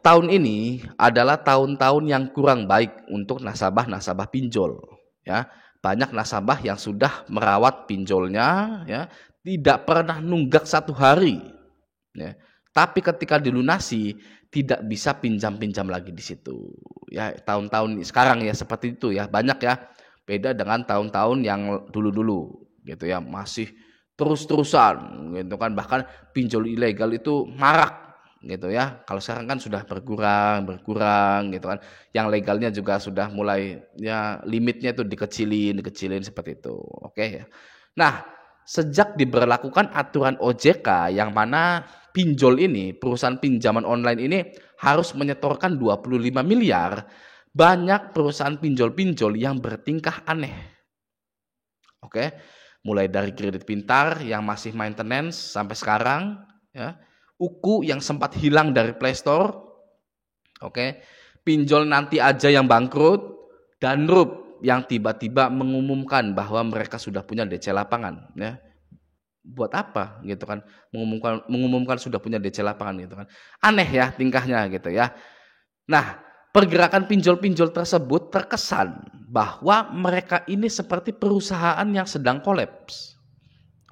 tahun ini adalah tahun-tahun yang kurang baik untuk nasabah-nasabah pinjol, ya. Banyak nasabah yang sudah merawat pinjolnya, ya, tidak pernah nunggak 1 hari, ya. Tapi ketika dilunasi tidak bisa pinjam-pinjam lagi di situ. Ya, tahun-tahun sekarang ya seperti itu ya, banyak ya. Beda dengan tahun-tahun yang dulu-dulu gitu ya, masih terus-terusan gitu kan, bahkan pinjol ilegal itu marak gitu ya. Kalau sekarang kan sudah berkurang gitu kan. Yang legalnya juga sudah mulai ya limitnya itu dikecilin seperti itu. Oke ya. Nah, sejak diberlakukan aturan OJK yang mana pinjol ini, perusahaan pinjaman online ini harus menyetorkan 25 miliar, banyak perusahaan pinjol-pinjol yang bertingkah aneh. Oke, mulai dari kredit pintar yang masih maintenance sampai sekarang, ya. Uku yang sempat hilang dari Play Store, oke. Pinjol nanti aja yang bangkrut, dan Danrup yang tiba-tiba mengumumkan bahwa mereka sudah punya DC lapangan, ya. Buat apa gitu kan, mengumumkan sudah punya DC lapangan gitu kan. Aneh ya tingkahnya gitu ya. Nah, pergerakan pinjol-pinjol tersebut terkesan bahwa mereka ini seperti perusahaan yang sedang kolaps.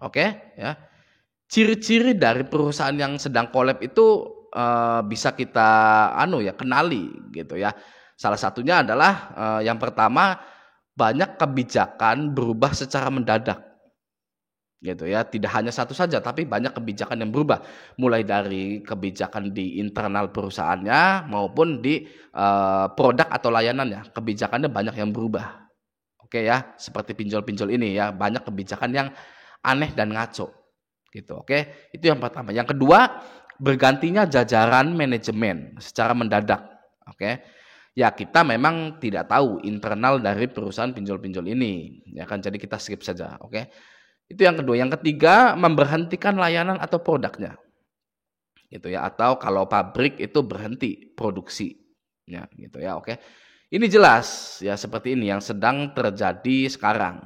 Oke, ya. Ciri-ciri dari perusahaan yang sedang kolaps itu bisa kita kenali gitu ya. Salah satunya adalah yang pertama, banyak kebijakan berubah secara mendadak. Gitu ya, tidak hanya satu saja tapi banyak kebijakan yang berubah, mulai dari kebijakan di internal perusahaannya maupun di produk atau layanannya, kebijakannya banyak yang berubah. Oke ya, seperti pinjol-pinjol ini ya, banyak kebijakan yang aneh dan ngaco gitu. Oke, itu yang pertama. Yang kedua, bergantinya jajaran manajemen secara mendadak. Oke, ya kita memang tidak tahu internal dari perusahaan pinjol-pinjol ini ya kan, jadi kita skip saja. Oke, itu yang kedua. Yang ketiga, memberhentikan layanan atau produknya. Gitu ya, atau kalau pabrik itu berhenti produksi. Ya, gitu ya, oke. Ini jelas ya seperti ini yang sedang terjadi sekarang.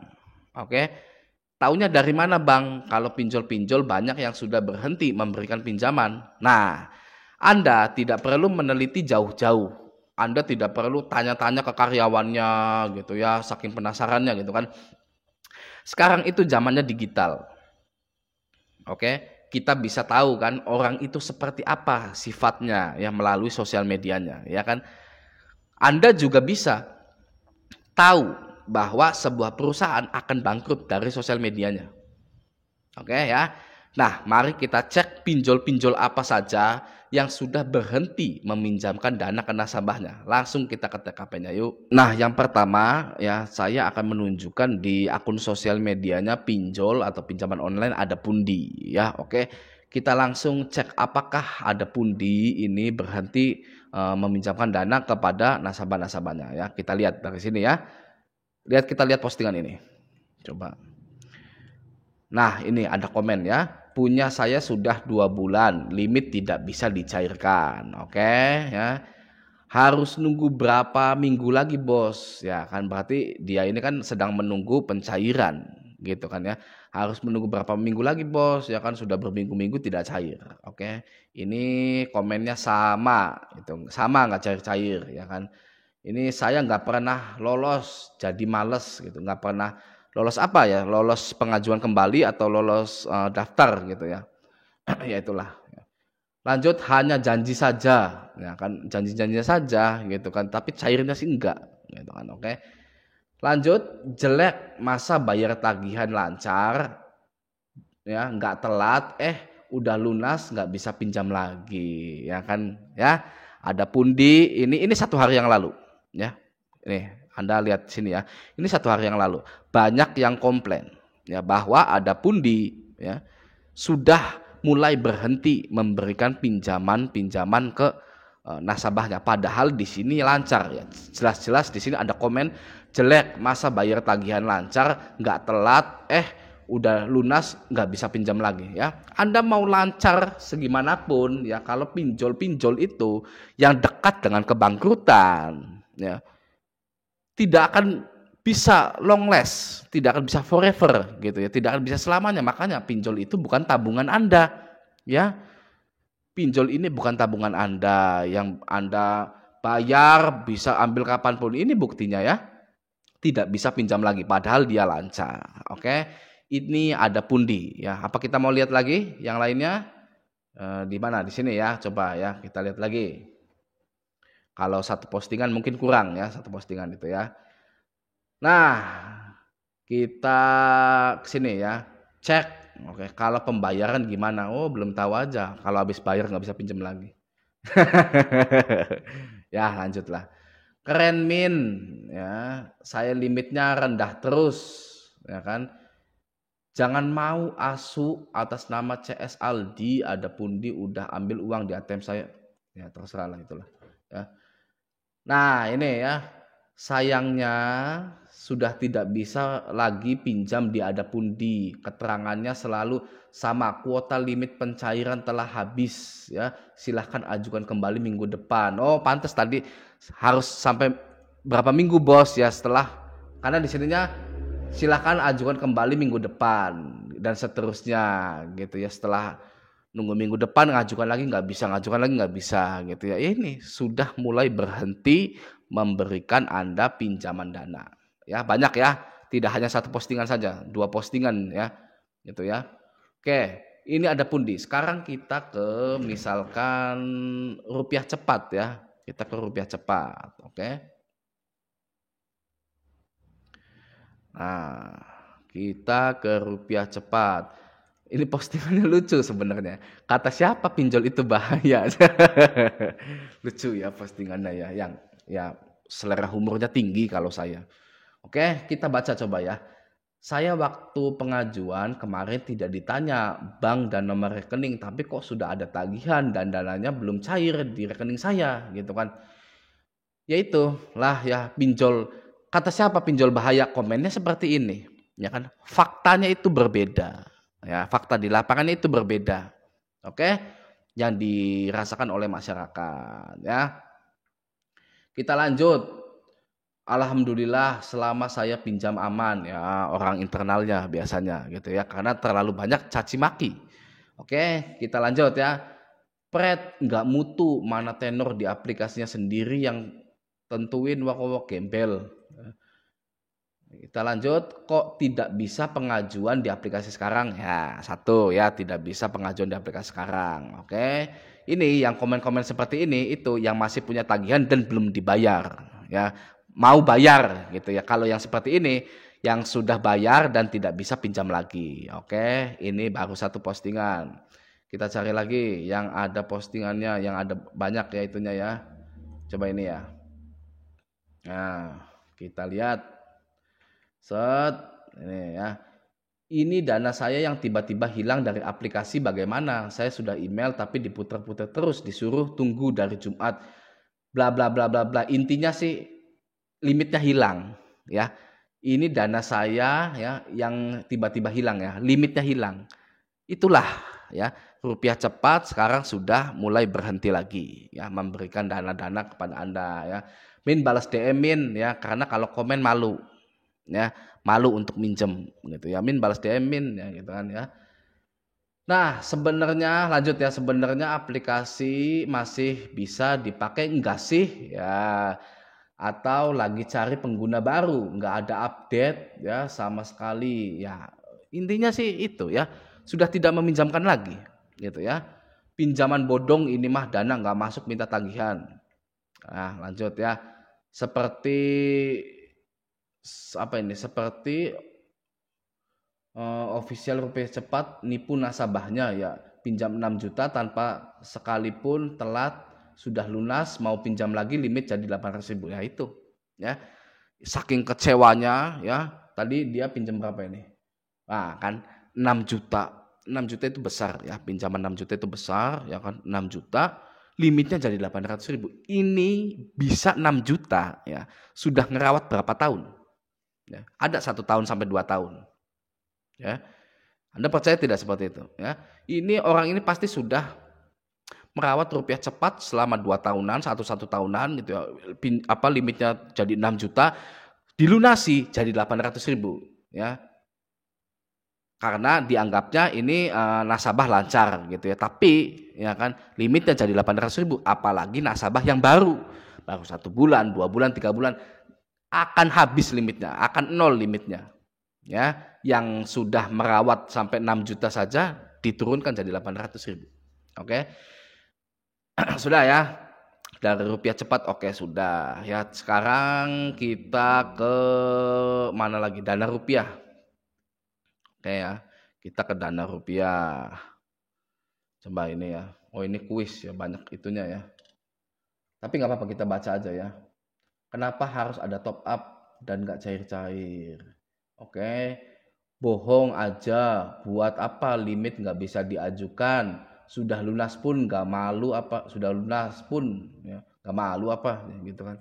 Oke. Taunya dari mana, Bang? Kalau pinjol-pinjol banyak yang sudah berhenti memberikan pinjaman. Nah, Anda tidak perlu meneliti jauh-jauh. Anda tidak perlu tanya-tanya ke karyawannya gitu ya, saking penasarannya gitu kan. Sekarang itu zamannya digital. Oke, kita bisa tahu kan orang itu seperti apa sifatnya ya melalui sosial medianya, ya kan? Anda juga bisa tahu bahwa sebuah perusahaan akan bangkrut dari sosial medianya. Oke ya. Nah, mari kita cek pinjol-pinjol apa saja yang sudah berhenti meminjamkan dana ke nasabahnya. Langsung kita ke TKP-nya yuk. Nah, yang pertama ya, saya akan menunjukkan di akun sosial medianya pinjol atau pinjaman online ada Pundi ya. Oke. Kita langsung cek apakah ada Pundi ini berhenti meminjamkan dana kepada nasabah-nasabahnya ya. Kita lihat dari sini ya. Kita lihat postingan ini. Coba. Nah, ini ada komen ya. Punya saya sudah 2 bulan, limit tidak bisa dicairkan. Oke ya. Harus nunggu berapa minggu lagi, Bos? Ya kan berarti dia ini kan sedang menunggu pencairan gitu kan ya. Harus menunggu berapa minggu lagi, Bos? Ya kan sudah berminggu-minggu tidak cair. Oke. Ini komennya sama gitu. Sama nggak cair-cair ya kan. Ini saya nggak pernah lolos, jadi males gitu. Nggak pernah lolos apa ya? Lolos pengajuan kembali atau lolos daftar gitu ya. Ya itulah. Lanjut, hanya janji saja, ya kan, janji-janjinya saja gitu kan, tapi cairnya sih enggak gitu kan. Oke. Lanjut, jelek, masa bayar tagihan lancar ya, enggak telat, udah lunas enggak bisa pinjam lagi ya kan ya. Ada Pundi, ini 1 hari yang lalu ya. Nih, Anda lihat sini ya. Ini 1 hari yang lalu. Banyak yang komplain ya bahwa ada Pundi ya sudah mulai berhenti memberikan pinjaman ke nasabahnya. Padahal di sini lancar ya. Jelas-jelas di sini ada komen jelek, masa bayar tagihan lancar, nggak telat, udah lunas nggak bisa pinjam lagi ya. Anda mau lancar segimanapun ya, kalau pinjol-pinjol itu yang dekat dengan kebangkrutan ya, tidak akan bisa long last, tidak akan bisa forever gitu ya, tidak akan bisa selamanya. Makanya pinjol itu bukan tabungan Anda ya. Pinjol ini bukan tabungan Anda yang Anda bayar bisa ambil kapanpun. Ini buktinya ya. Tidak bisa pinjam lagi padahal dia lancar. Oke. Ini ada pundi ya. Apa kita mau lihat lagi yang lainnya? Di mana? Di sini ya. Coba ya kita lihat lagi. Kalau satu postingan mungkin kurang ya, satu postingan itu ya. Nah, kita ke sini ya. Cek. Oke, kalau pembayaran gimana? Oh, belum tahu aja. Kalau habis bayar nggak bisa pinjam lagi. Ya, lanjutlah. Keren Min, ya. Saya limitnya rendah terus, ya kan? Jangan mau asu atas nama CS Aldi, ada pundi udah ambil uang di ATM saya. Ya, terserah lah itulah, ya. Nah, ini ya. Sayangnya sudah tidak bisa lagi pinjam di ada pundi. Keterangannya selalu sama, kuota limit pencairan telah habis ya. Silahkan ajukan kembali minggu depan. Oh, pantas tadi harus sampai berapa minggu bos ya setelah, karena di sininya silahkan ajukan kembali minggu depan dan seterusnya gitu ya. Setelah nunggu minggu depan ngajukan lagi nggak bisa gitu ya. Ini sudah mulai berhenti memberikan Anda pinjaman dana. Ya, banyak ya. Tidak hanya satu postingan saja, 2 postingan ya. Gitu ya. Oke, ini ada pundi. Sekarang kita ke misalkan rupiah cepat ya. Kita ke rupiah cepat, oke. Nah, kita ke rupiah cepat. Ini postingannya lucu sebenarnya. Kata siapa pinjol itu bahaya. Lucu ya postingannya ya, yang ya selera humornya tinggi kalau saya. Oke, kita baca coba ya. Saya waktu pengajuan kemarin tidak ditanya bank dan nomor rekening, tapi kok sudah ada tagihan dan dananya belum cair di rekening saya gitu kan. Ya itulah ya pinjol. Kata siapa pinjol bahaya? Komennya seperti ini, ya kan? Faktanya itu berbeda. Ya, fakta di lapangannya itu berbeda. Oke? Yang dirasakan oleh masyarakat, ya. Kita lanjut. Alhamdulillah selama saya pinjam aman ya, orang internalnya biasanya gitu ya, karena terlalu banyak caci maki. Oke, kita lanjut ya. Pret nggak mutu, mana tenor di aplikasinya sendiri yang tentuin wak gembel. Kita lanjut, kok tidak bisa pengajuan di aplikasi sekarang? Ya, satu ya, tidak bisa pengajuan di aplikasi sekarang. Oke. Ini yang komen-komen seperti ini itu yang masih punya tagihan dan belum dibayar, ya. Mau bayar gitu ya. Kalau yang seperti ini yang sudah bayar dan tidak bisa pinjam lagi. Oke, ini baru satu postingan. Kita cari lagi yang ada postingannya, yang ada banyak ya itunya ya. Coba ini ya. Nah, kita lihat. Set, ini ya. Ini dana saya yang tiba-tiba hilang dari aplikasi bagaimana? Saya sudah email tapi diputar-putar terus, disuruh tunggu dari Jumat. Bla bla bla bla bla. Intinya sih limitnya hilang, ya. Ini dana saya ya yang tiba-tiba hilang ya, limitnya hilang. Itulah ya, rupiah cepat sekarang sudah mulai berhenti lagi ya memberikan dana-dana kepada Anda ya. Min balas DM Min ya, karena kalau komen malu. Ya, malu untuk minjem gitu ya. Min balas DM Min ya gitu kan ya. Nah, sebenarnya lanjut ya, sebenarnya aplikasi masih bisa dipakai enggak sih? Ya, atau lagi cari pengguna baru, enggak ada update ya sama sekali. Ya, intinya sih itu ya, sudah tidak meminjamkan lagi gitu ya. Pinjaman bodong ini mah dana enggak masuk minta tagihan. Nah, lanjut ya. Seperti apa ini? Seperti official rupiah cepat nipu nasabahnya ya, pinjam 6 juta tanpa sekalipun telat, sudah lunas mau pinjam lagi limit jadi 800.000 ya itu ya, saking kecewanya ya. Tadi dia pinjam berapa ini, nah kan 6 juta, 6 juta itu besar ya, pinjaman 6 juta itu besar ya kan. 6 juta limitnya jadi 800.000, ini bisa 6 juta ya, sudah ngerawat berapa tahun ya, ada 1 tahun sampai 2 tahun. Ya, Anda percaya tidak seperti itu? Ya, ini orang ini pasti sudah merawat rupiah cepat selama 2 tahunan, satu tahunan gitu ya. Limitnya jadi 6 juta, dilunasi jadi 800.000 ya. karena dianggapnya ini nasabah lancar gitu ya. Tapi ya kan limitnya jadi 800.000, apalagi nasabah yang baru 1 bulan, 2 bulan, 3 bulan akan habis limitnya, akan nol limitnya. Ya, yang sudah merawat sampai 6 juta saja diturunkan jadi 800.000. Oke. Sudah ya. Dari rupiah cepat, oke sudah. Ya, sekarang kita ke mana lagi? Dana rupiah. Oke ya. Kita ke dana rupiah. Coba ini ya. Oh, ini kuis ya, banyak itunya ya. Tapi nggak apa-apa, kita baca aja ya. Kenapa harus ada top up dan nggak cair-cair? Oke. Bohong aja. Buat apa limit nggak bisa diajukan? Sudah lunas pun nggak malu apa? Sudah lunas pun ya, nggak malu apa? Gitu kan.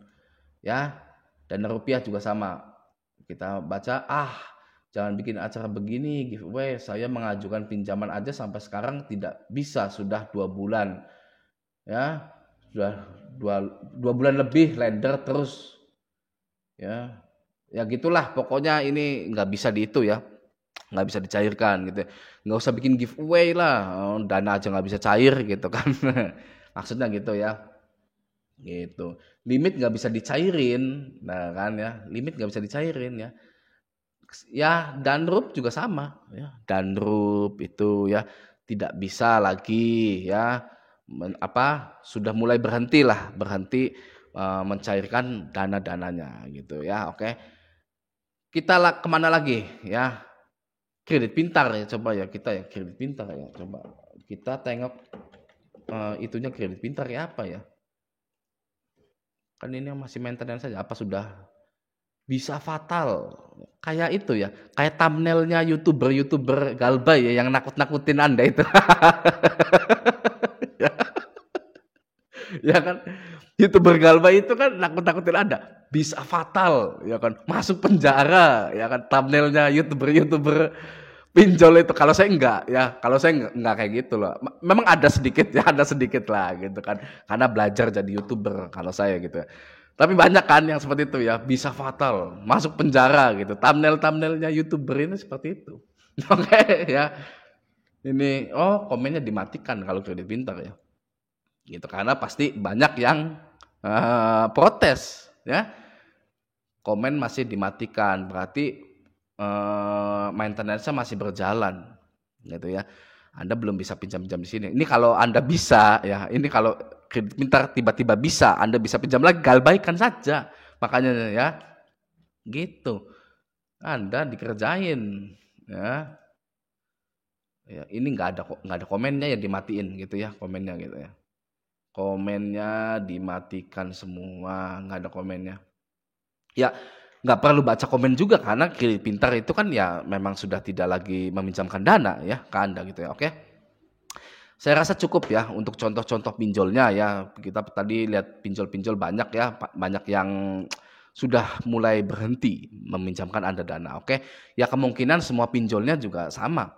Ya, dana rupiah juga sama. Kita baca, jangan bikin acara begini, giveaway. Saya mengajukan pinjaman aja sampai sekarang tidak bisa, sudah 2 bulan. Ya, sudah 2 bulan lebih lender terus. Ya, ya gitulah. Pokoknya ini nggak bisa itu ya, nggak bisa dicairkan gitu. Nggak usah bikin giveaway lah, dana aja nggak bisa cair gitu kan. Maksudnya gitu ya. Gitu. Limit nggak bisa dicairin, nah kan ya, limit nggak bisa dicairin ya. Ya, Danrup juga sama ya. Danrup itu ya tidak bisa lagi ya sudah mulai berhenti mencairkan dana-dananya gitu ya. Oke. Kita kemana lagi ya? Kredit pintar ya, coba ya kita ya kredit pintar ya. Coba kita tengok itunya kredit pintar ya apa ya? Kan ini masih maintenance saja, apa sudah bisa fatal kayak itu ya, kayak thumbnailnya youtuber Galbay ya yang nakut-nakutin Anda itu. Ya kan, youtuber Galbay itu kan nakut-nakutin Anda, bisa fatal ya kan, masuk penjara ya kan, thumbnailnya youtuber pinjol itu. Kalau saya enggak ya, kalau saya enggak kayak gitu loh. Memang ada sedikit ya, ada sedikit lah gitu kan, karena belajar jadi youtuber kalau saya gitu. Tapi banyak kan yang seperti itu ya, bisa fatal, masuk penjara gitu. Thumbnailnya youtuber ini seperti itu. Oke ya. Ini komennya dimatikan kalau kredit pintar ya. Gitu, karena pasti banyak yang protes ya. Komen masih dimatikan, berarti maintenance-nya masih berjalan gitu ya. Anda belum bisa pinjam-pinjam di sini. Ini kalau Anda bisa ya, ini kalau kredit pintar tiba-tiba bisa, Anda bisa pinjam lagi, galbaikan saja. Makanya ya, gitu. Anda dikerjain ya. Ya, ini nggak ada komennya ya, dimatiin gitu ya, komennya gitu ya. Komennya dimatikan semua, nggak ada komennya. Ya, nggak perlu baca komen juga karena kredit pintar itu kan ya memang sudah tidak lagi meminjamkan dana ya ke Anda gitu ya. Oke. Saya rasa cukup ya untuk contoh-contoh pinjolnya ya. Kita tadi lihat pinjol-pinjol banyak ya, banyak yang sudah mulai berhenti meminjamkan Anda dana. Oke. Ya kemungkinan semua pinjolnya juga sama.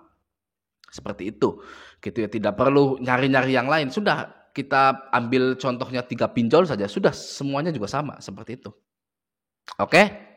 Seperti itu. Gitu ya, tidak perlu nyari-nyari yang lain. Sudah kita ambil contohnya 3 pinjol saja, sudah semuanya juga sama seperti itu. Oke?